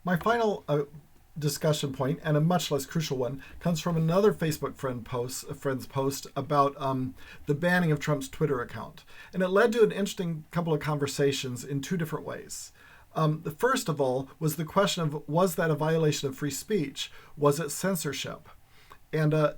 My final discussion point, and a much less crucial one, comes from another Facebook friend's post about the banning of Trump's Twitter account. And it led to an interesting couple of conversations in two different ways. The first of all was the question of, was that a violation of free speech? Was it censorship? And the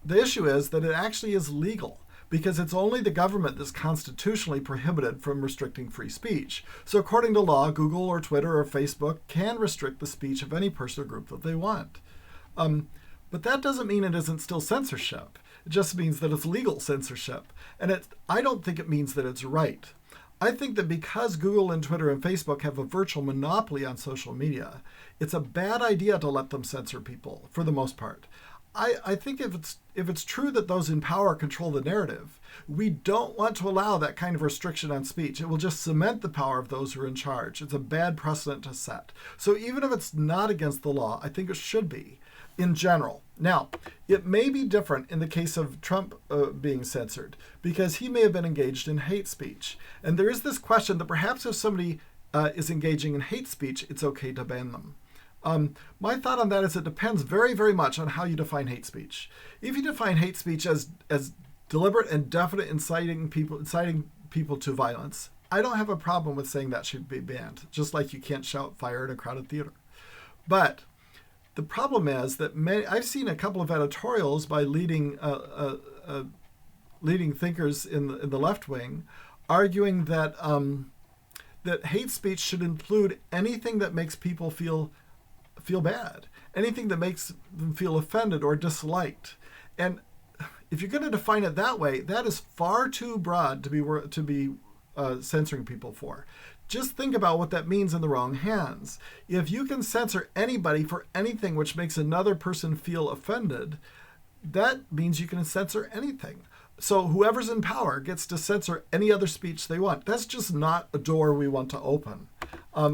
issue is that it actually is legal, because it's only the government that's constitutionally prohibited from restricting free speech. So according to law, Google or Twitter or Facebook can restrict the speech of any person or group that they want. But that doesn't mean it isn't still censorship. It just means that it's legal censorship. And I don't think it means that it's right. I think that because Google and Twitter and Facebook have a virtual monopoly on social media, it's a bad idea to let them censor people, for the most part. I think if it's true that those in power control the narrative, we don't want to allow that kind of restriction on speech. It will just cement the power of those who are in charge. It's a bad precedent to set. So even if it's not against the law, I think it should be in general. Now, it may be different in the case of Trump being censored, because he may have been engaged in hate speech. And there is this question that perhaps if somebody is engaging in hate speech, it's okay to ban them. My thought on that is it depends very, very much on how you define hate speech. If you define hate speech as deliberate and definite inciting people to violence, I don't have a problem with saying that should be banned, just like you can't shout fire in a crowded theater. But the problem is that I've seen a couple of editorials by leading thinkers in the left wing arguing that that hate speech should include anything that makes people feel bad, anything that makes them feel offended or disliked. And if you're going to define it that way, that is far too broad to be censoring people for. Just think about what that means in the wrong hands. If you can censor anybody for anything which makes another person feel offended, that means you can censor anything. So whoever's in power gets to censor any other speech they want. That's just not a door we want to open.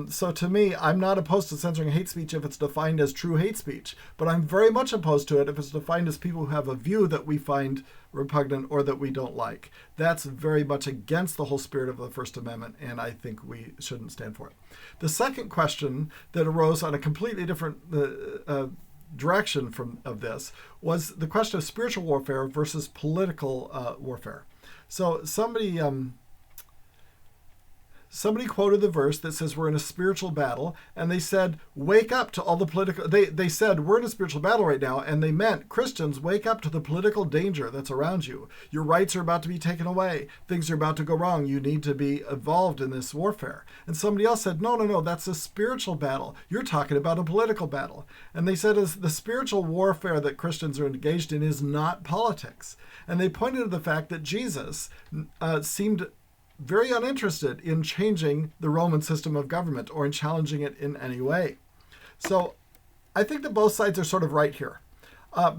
So to me, I'm not opposed to censoring hate speech if it's defined as true hate speech, but I'm very much opposed to it if it's defined as people who have a view that we find repugnant or that we don't like. That's very much against the whole spirit of the First Amendment, and I think we shouldn't stand for it. The second question that arose on a completely different direction of this was the question of spiritual warfare versus political warfare. So somebody quoted the verse that says we're in a spiritual battle, and they said, wake up to all the political... They said, we're in a spiritual battle right now, and they meant, Christians, wake up to the political danger that's around you. Your rights are about to be taken away. Things are about to go wrong. You need to be involved in this warfare. And somebody else said, no, that's a spiritual battle. You're talking about a political battle. And they said, the spiritual warfare that Christians are engaged in is not politics. And they pointed to the fact that Jesus seemed very uninterested in changing the Roman system of government or in challenging it in any way. So I think that both sides are sort of right here.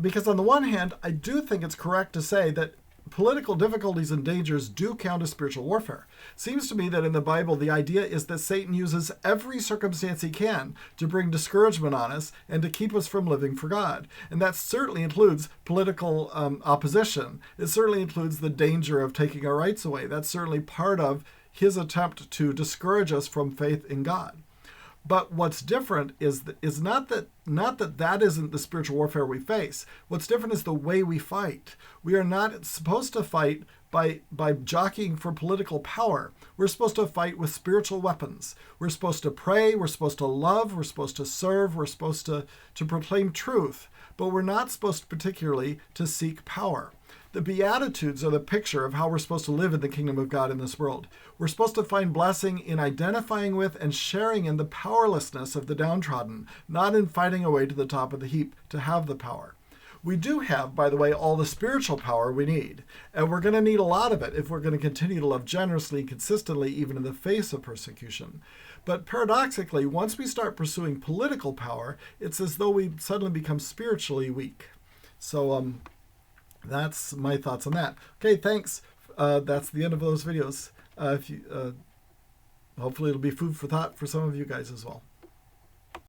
Because on the one hand, I do think it's correct to say that political difficulties and dangers do count as spiritual warfare. Seems to me that in the Bible, the idea is that Satan uses every circumstance he can to bring discouragement on us and to keep us from living for God. And that certainly includes political opposition. It certainly includes the danger of taking our rights away. That's certainly part of his attempt to discourage us from faith in God. But what's different is not that isn't the spiritual warfare we face. What's different is the way we fight. We are not supposed to fight by jockeying for political power. We're supposed to fight with spiritual weapons. We're supposed to pray. We're supposed to love. We're supposed to serve. We're supposed to proclaim truth. But we're not supposed particularly to seek power. The Beatitudes are the picture of how we're supposed to live in the kingdom of God in this world. We're supposed to find blessing in identifying with and sharing in the powerlessness of the downtrodden, not in fighting our way to the top of the heap to have the power. We do have, by the way, all the spiritual power we need, and we're going to need a lot of it if we're going to continue to love generously and consistently, even in the face of persecution. But paradoxically, once we start pursuing political power, it's as though we suddenly become spiritually weak. So, that's my thoughts on that. Okay, thanks. That's the end of those videos. Hopefully it'll be food for thought for some of you guys as well.